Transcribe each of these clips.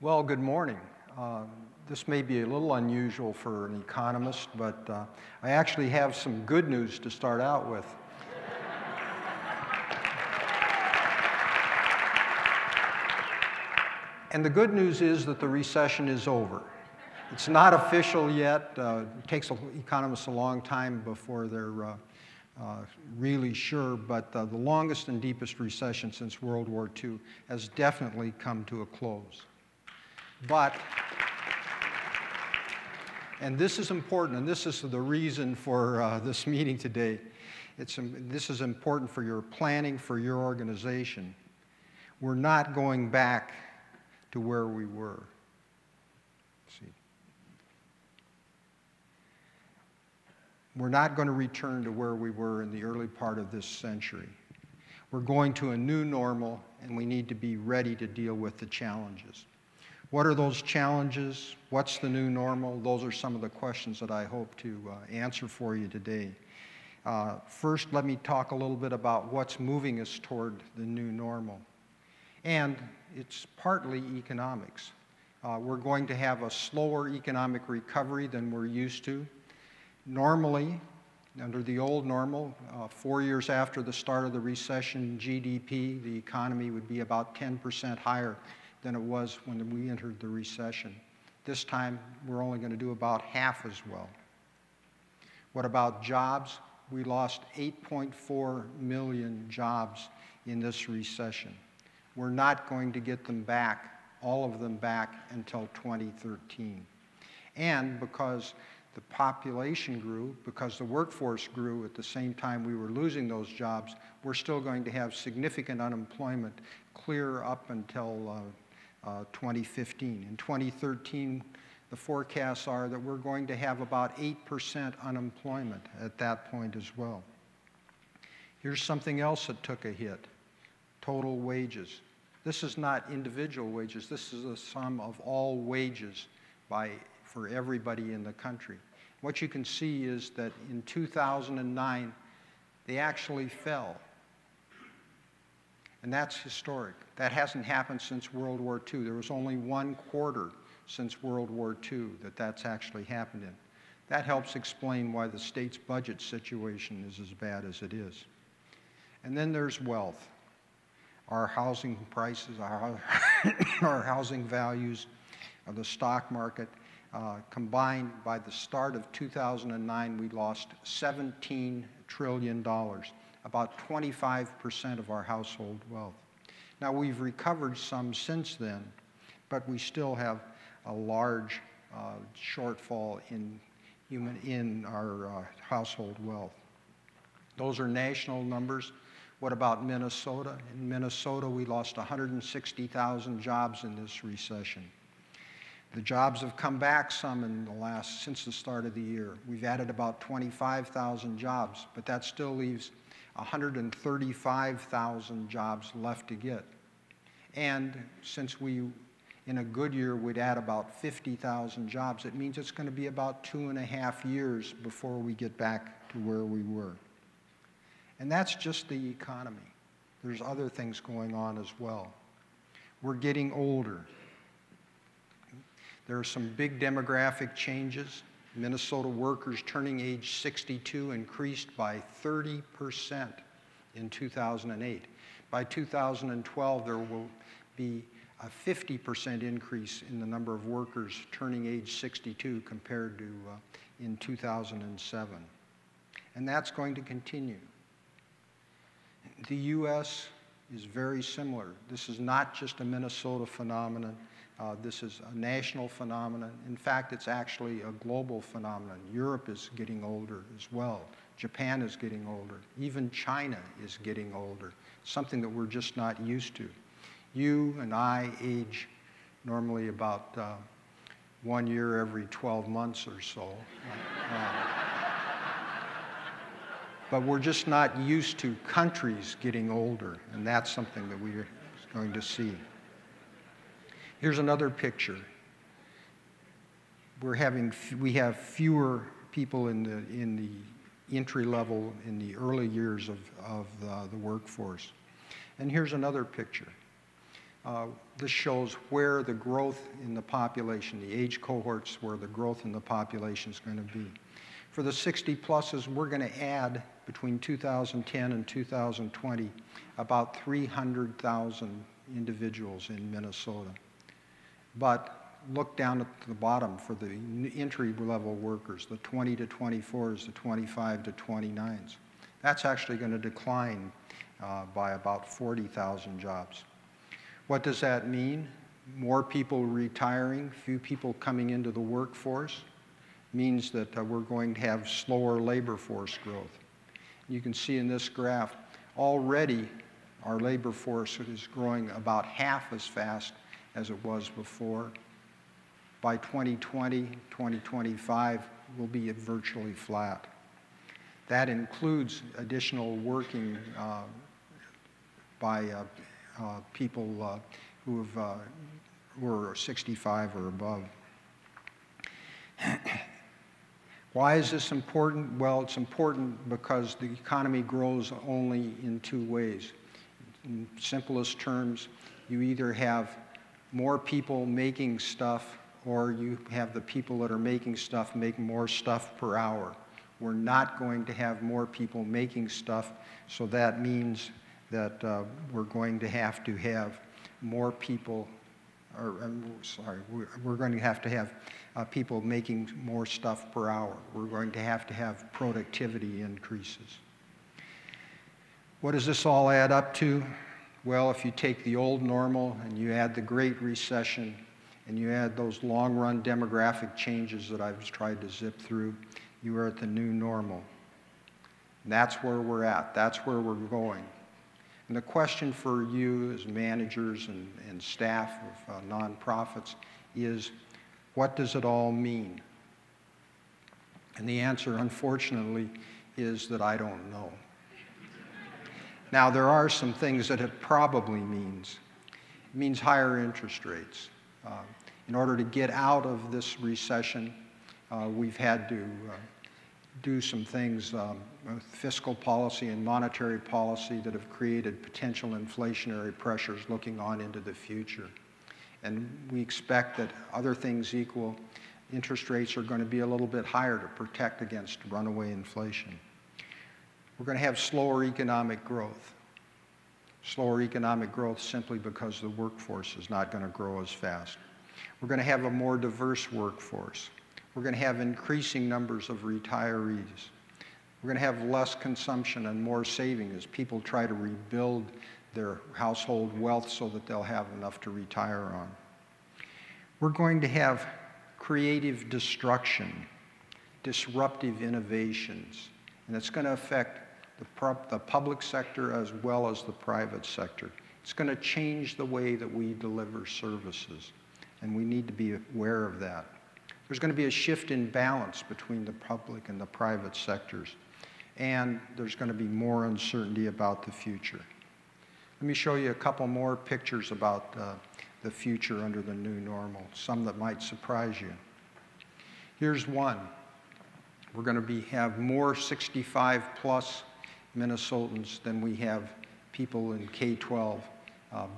Well, good morning. This may be a little unusual for an economist, but I actually have some good news to start out with. And the good news is that the recession is over. It's not official yet. It takes economists a long time before they're really sure, but the longest and deepest recession since World War II has definitely come to a close. But, and this is important, and this is the reason for this meeting today. This is important for your planning, for your organization. We're not going back to where we were. We're not going to return to where we were in the early part of this century. We're going to a new normal, and we need to be ready to deal with the challenges. What are those challenges? What's the new normal? Those are some of the questions that I hope to answer for you today. First, let me talk a little bit about what's moving us toward the new normal. And it's partly economics. We're going to have a slower economic recovery than we're used to. Normally, under the old normal, 4 years after the start of the recession, GDP, the economy would be about 10% higher than it was when we entered the recession. This time, we're only going to do about half as well. What about jobs? We lost 8.4 million jobs in this recession. We're not going to get them back, all of them back, until 2013. And because the population grew, because the workforce grew at the same time we were losing those jobs, we're still going to have significant unemployment clear up until 2015. In 2013, the forecasts are that we're going to have about 8% unemployment at that point as well. Here's something else that took a hit: total wages. This is not individual wages. This is a sum of all wages for everybody in the country. What you can see is that in 2009, they actually fell. And that's historic. That hasn't happened since World War II. There was only one quarter since World War II that's actually happened in. That helps explain why the state's budget situation is as bad as it is. And then there's wealth. Our housing prices, our housing values, the stock market, combined by the start of 2009, we lost $17 trillion, about 25% of our household wealth. Now, we've recovered some since then, but we still have a large shortfall in our household wealth. Those are national numbers. What about Minnesota? In Minnesota, we lost 160,000 jobs in this recession. The jobs have come back some since the start of the year. We've added about 25,000 jobs, but that still leaves 135,000 jobs left to get. And since in a good year, we'd add about 50,000 jobs, it means it's going to be about 2.5 years before we get back to where we were. And that's just the economy. There's other things going on as well. We're getting older. There are some big demographic changes. Minnesota workers turning age 62 increased by 30% in 2008. By 2012, there will be a 50% increase in the number of workers turning age 62 compared to in 2007. And that's going to continue. The U.S. is very similar. This is not just a Minnesota phenomenon. This is a national phenomenon. In fact, it's actually a global phenomenon. Europe is getting older as well. Japan is getting older. Even China is getting older, something that we're just not used to. You and I age normally about 1 year every 12 months or so. But we're just not used to countries getting older, and that's something that we're going to see. Here's another picture. We have fewer people in the entry level in the early years of the workforce. And here's another picture. This shows where the growth in the population, the age cohorts where the growth in the population is going to be. For the 60 pluses, we're going to add between 2010 and 2020 about 300,000 individuals in Minnesota. But look down at the bottom for the entry-level workers, the 20 to 24s, the 25 to 29s. That's actually going to decline by about 40,000 jobs. What does that mean? More people retiring, few people coming into the workforce, means that we're going to have slower labor force growth. You can see in this graph, already our labor force is growing about half as fast as it was before. By 2020, 2025, we'll be virtually flat. That includes additional working by people who are 65 or above. Why is this important? Well, it's important because the economy grows only in two ways. In simplest terms, you either have more people making stuff or you have the people that are making stuff make more stuff per hour. We're not going to have more people making stuff, so that means that we're going to have more people, we're going to have people making more stuff per hour. We're going to have productivity increases. What does this all add up to? Well, if you take the old normal and you add the Great Recession and you add those long-run demographic changes that I've tried to zip through, you are at the new normal. And that's where we're at. That's where we're going. And the question for you as managers and staff of nonprofits is, what does it all mean? And the answer, unfortunately, is that I don't know. Now, there are some things that it probably means. It means higher interest rates. In order to get out of this recession, we've had to do some things with fiscal policy and monetary policy that have created potential inflationary pressures looking on into the future. And we expect that, other things equal, interest rates are going to be a little bit higher to protect against runaway inflation. We're going to have slower economic growth. Slower economic growth simply because the workforce is not going to grow as fast. We're going to have a more diverse workforce. We're going to have increasing numbers of retirees. We're going to have less consumption and more saving as people try to rebuild their household wealth so that they'll have enough to retire on. We're going to have creative destruction, disruptive innovations, and it's going to affect the public sector as well as the private sector. It's going to change the way that we deliver services, and we need to be aware of that. There's going to be a shift in balance between the public and the private sectors, and there's going to be more uncertainty about the future. Let me show you a couple more pictures about the future under the new normal, some that might surprise you. Here's one. We're going to have more 65-plus Minnesotans than we have people in K-12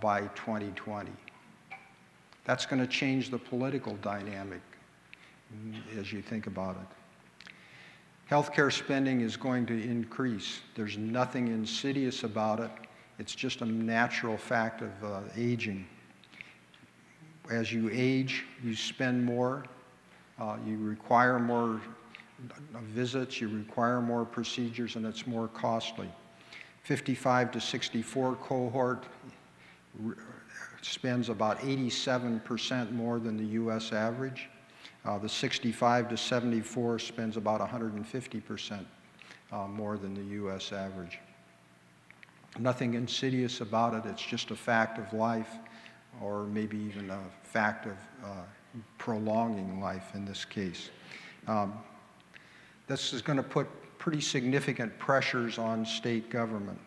by 2020. That's going to change the political dynamic as you think about it. Healthcare spending is going to increase. There's nothing insidious about it. It's just a natural fact of aging. As you age, you spend more, you require more visits, you require more procedures, and it's more costly. 55 to 64 cohort spends about 87% more than the U.S. average. The 65 to 74 spends about 150% more than the U.S. average. Nothing insidious about it. It's just a fact of life, or maybe even a fact of prolonging life in this case. This is going to put pretty significant pressures on state government.